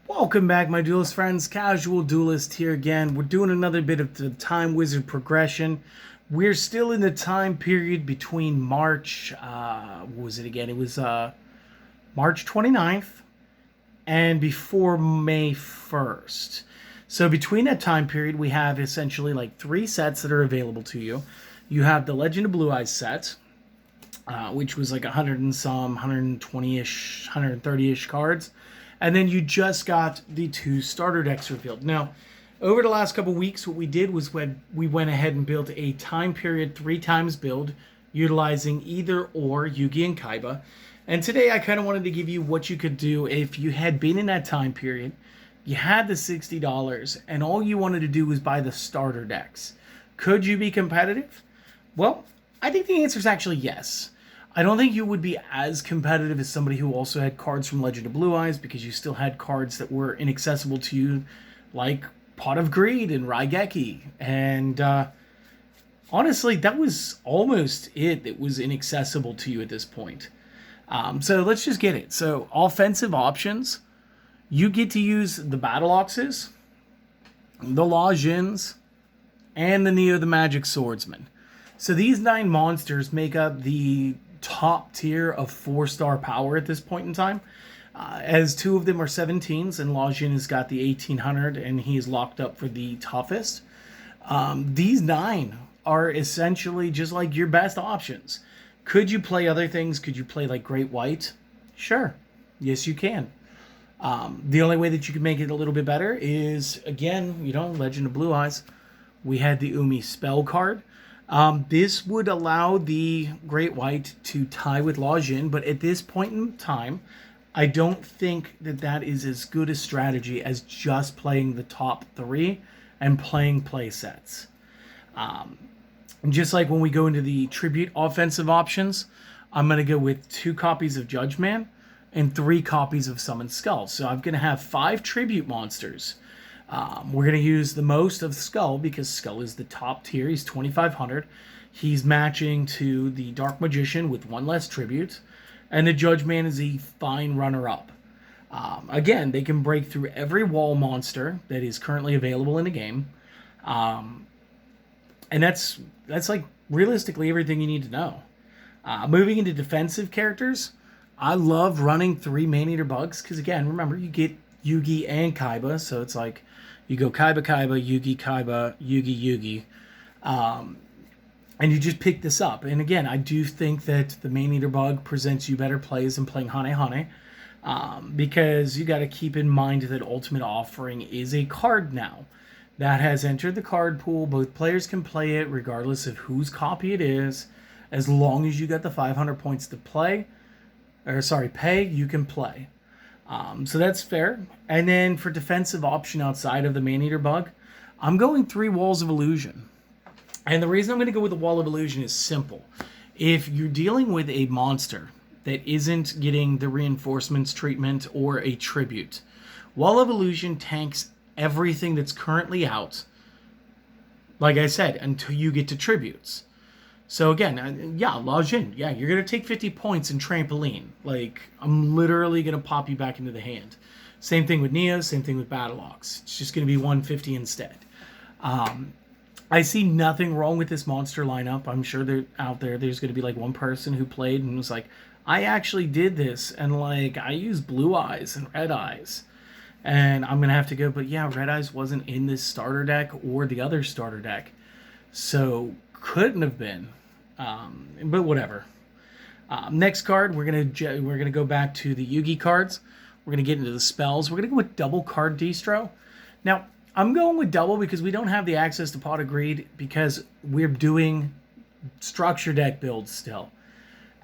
Welcome back, my duelist friends. Casual Duelist here again. We're doing another bit of the Time Wizard progression. We're still in the time period between March, what was it again? It was March 29th and before May 1st. So between that time period, we have essentially like three sets that are available to you. You have the Legend of Blue Eyes set, which was like 100 and some, 120-ish, 130-ish cards. And then you just got the two starter decks revealed. Now, over the last couple weeks, what we did was when we went ahead and built a time period 3x build, utilizing either or Yugi and Kaiba. And today I kind of wanted to give you what you could do if you had been in that time period, you had the $60, and all you wanted to do was buy the starter decks. Could you be competitive? Well, I think the answer is actually yes. I don't think you would be as competitive as somebody who also had cards from Legend of Blue Eyes, because you still had cards that were inaccessible to you, like Pot of Greed and Raigeki. And honestly, that was almost it that was inaccessible to you at this point. So let's just get it. So offensive options, you get to use the Battle Oxes, the Law Jins, and the Neo the Magic Swordsman. So these 9 monsters make up the top tier of 4-star power at this point in time, as 2 of them are 17s, and Law Jin has got the 1800, and he is locked up for the toughest. These 9 are essentially just like your best options. Could you play other things? Could you play like Great White? Sure. Yes, you can. The only way that you can make it a little bit better is, again, Legend of Blue Eyes. We had the Umi spell card. This would allow the Great White to tie with Law Jin, but at this point in time, I don't think that that is as good a strategy as just playing the top 3 and playing play sets. Just like when we go into the tribute offensive options, I'm going to go with 2 copies of Judge Man and 3 copies of Summoned Skull. So I'm going to have 5 tribute monsters. We're going to use the most of Skull because Skull is the top tier. He's 2,500. He's matching to the Dark Magician with 1 less tribute. And the Judge Man is a fine runner-up. Again, they can break through every wall monster that is currently available in the game. And that's like realistically everything you need to know. Moving into defensive characters, I love running 3 Maneater Bugs because, again, remember, you get Yugi and Kaiba, so it's like you go Kaiba, Yugi, Yugi. And you just pick this up. And again, I do think that the Maneater Bug presents you better plays than playing Hane Hane. Because you got to keep in mind that Ultimate Offering is a card now that has entered the card pool. Both players can play it regardless of whose copy it is. As long as you got the 500 points to pay, you can play. So that's fair. And then for defensive option outside of the Maneater Bug, I'm going 3 Walls of Illusion. And the reason I'm going to go with the Wall of Illusion is simple. If you're dealing with a monster that isn't getting the reinforcements treatment or a tribute, Wall of Illusion tanks everything that's currently out, like I said, until you get to tributes. So again, Law Jin, you're going to take 50 points in Trampoline. Like, I'm literally going to pop you back into the hand. Same thing with Neo, same thing with Battle Ox. It's just going to be 150 instead. I see nothing wrong with this monster lineup. I'm sure there's going to be like one person who played and was like, I actually did this, and like, I used Blue Eyes and Red Eyes. And I'm going to have to go, but Red Eyes wasn't in this starter deck or the other starter deck. So, couldn't have been. But whatever. Next card, we're gonna go back to the Yugi cards. We're gonna get into the spells. We're gonna go with double card distro. Now, I'm going with double because we don't have the access to Pot of Greed because we're doing structure deck builds still.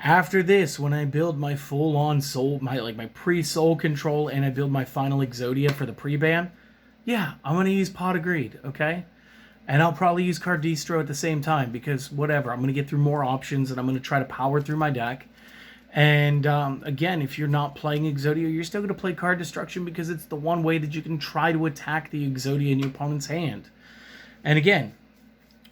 After this, when I build my full-on soul, my pre-soul control, and I build my final Exodia for the pre-ban, I'm gonna use Pot of Greed, okay? And I'll probably use Card Distro at the same time because whatever, I'm going to get through more options and I'm going to try to power through my deck. And again, if you're not playing Exodia, you're still going to play Card Destruction because it's the one way that you can try to attack the Exodia in your opponent's hand. And again,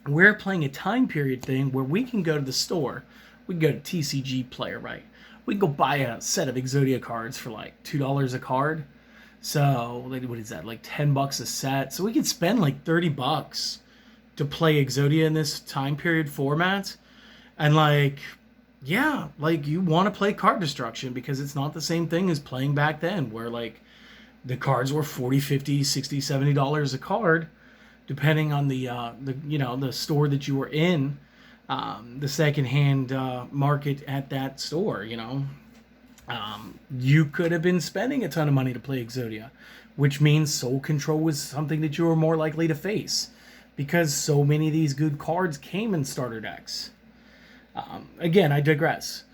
we're playing a time period thing where we can go to the store. We can go to TCG Player, right? We can go buy a set of Exodia cards for like $2 a card. So like, what is that? Like $10 a set. So we could spend like $30 to play Exodia in this time period format. And like, yeah, like you want to play card destruction because it's not the same thing as playing back then where like the cards were 40, 50, 60, $70 a card, depending on the store that you were in, the secondhand market at that store. You could have been spending a ton of money to play Exodia, which means Soul Control was something that you were more likely to face because so many of these good cards came in starter decks. Again, I digress.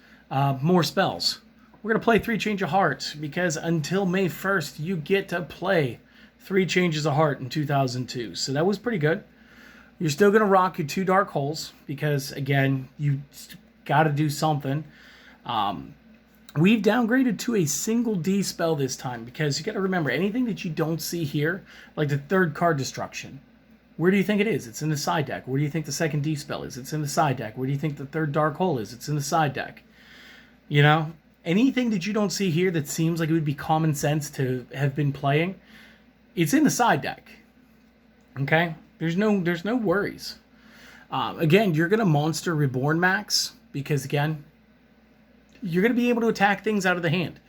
More spells. We're going to play 3 Change of Heart because until May 1st, you get to play 3 Changes of Heart in 2002. So that was pretty good. You're still going to rock your 2 Dark Holes because, again, you got to do something. We've downgraded to a single D spell this time because you got to remember, anything that you don't see here, like the 3rd card destruction, where do you think it is? It's in the side deck. Where do you think the 2nd D spell is? It's in the side deck. Where do you think the 3rd Dark Hole is? It's in the side deck. Anything that you don't see here that seems like it would be common sense to have been playing, it's in the side deck. Okay? There's no worries. Again, you're going to Monster Reborn max because, again, you're going to be able to attack things out of the hand.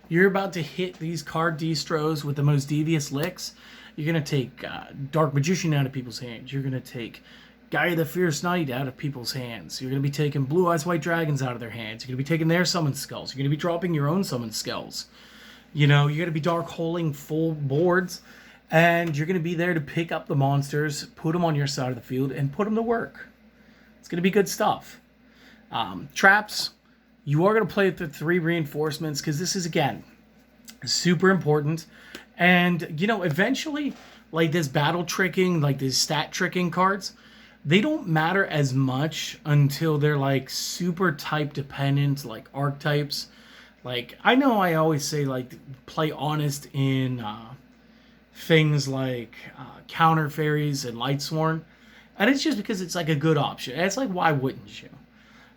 You're about to hit these card destros with the most devious licks. You're going to take Dark Magician out of people's hands. You're going to take Gaia the Fierce Knight out of people's hands. You're going to be taking Blue Eyes White Dragons out of their hands. You're going to be taking their Summon Skulls. You're going to be dropping your own Summon Skulls. You're going to be Dark Holing full boards. And you're going to be there to pick up the monsters, put them on your side of the field, and put them to work. It's going to be good stuff. Traps. You are going to play with the 3 reinforcements because this is, again, super important. And, eventually, like this battle tricking, like these stat tricking cards, they don't matter as much until they're like super type dependent, like archetypes. Like, I know I always say, like, play honest in things like Counter Fairies and Lightsworn. And it's just because it's like a good option. It's like, why wouldn't you?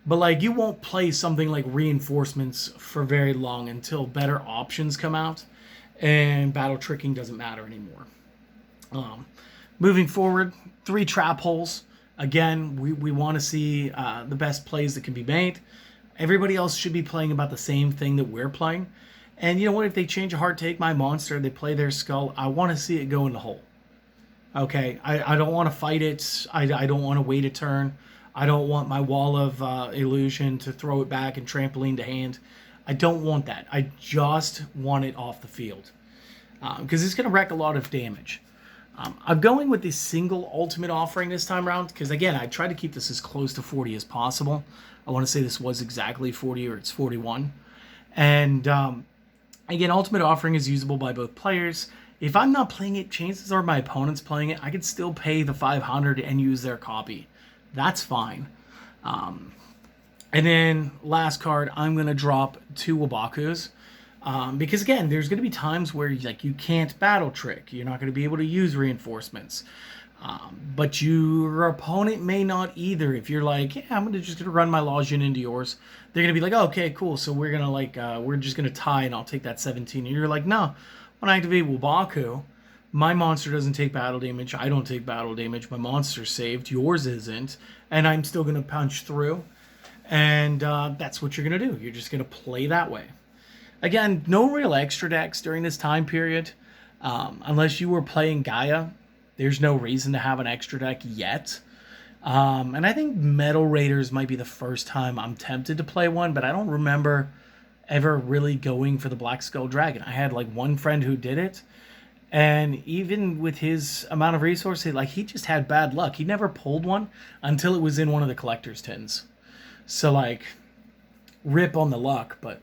But like, you won't play something like Reinforcements for very long until better options come out. And battle tricking doesn't matter anymore. Moving forward, 3 Trap Holes. Again, we want to see the best plays that can be made. Everybody else should be playing about the same thing that we're playing. And you know what? If they change a heart, take my monster, they play their skull, I want to see it go in the hole. Okay? I don't want to fight it. I don't want to wait a turn. I don't want my Wall of Illusion to throw it back and trampoline to hand. I don't want that. I just want it off the field. Because it's going to wreck a lot of damage. I'm going with the single ultimate offering this time around. Because again, I tried to keep this as close to 40 as possible. I want to say this was exactly 40 or it's 41. And again, ultimate offering is usable by both players. If I'm not playing it, chances are my opponent's playing it. I could still pay the 500 and use their copy. That's fine. And then last card, I'm going to drop 2 Wabakus. Because again, there's going to be times where you can't battle trick. You're not going to be able to use reinforcements. But your opponent may not either. If you're like, yeah, I'm just going to run my Lojin into yours. They're going to be like, oh, okay, cool. So we're going to we're just going to tie and I'll take that 17. And you're like, no, when I activate Wabaku, my monster doesn't take battle damage. I don't take battle damage. My monster's saved. Yours isn't. And I'm still going to punch through. And that's what you're going to do. You're just going to play that way. Again, no real extra decks during this time period. Unless you were playing Gaia, there's no reason to have an extra deck yet. And I think Metal Raiders might be the first time I'm tempted to play one, but I don't remember ever really going for the Black Skull Dragon. I had like one friend who did it. And even with his amount of resources, he just had bad luck. He never pulled one until it was in one of the collector's tins. So, rip on the luck. But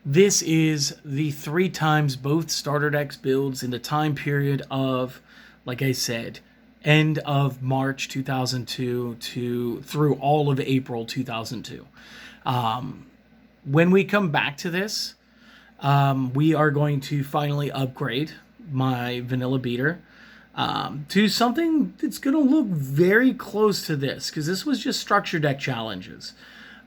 this is the 3 times both starter decks builds in the time period of, like I said, end of March 2002 through all of April 2002. When we come back to this, we are going to finally upgrade my vanilla beater to something that's going to look very close to this, because this was just structure deck challenges.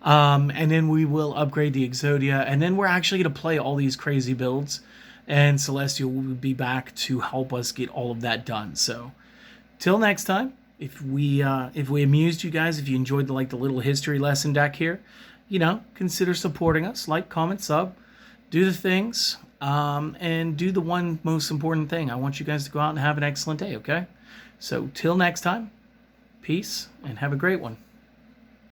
And then we will upgrade the Exodia, and then we're actually going to play all these crazy builds. and Celestial will be back to help us get all of that done. So, till next time, if we amused you guys, if you enjoyed the little history lesson deck here, consider supporting us. Like, comment, sub, do the things, and do the one most important thing. I want you guys to go out and have an excellent day. Okay, so till next time, peace and have a great one.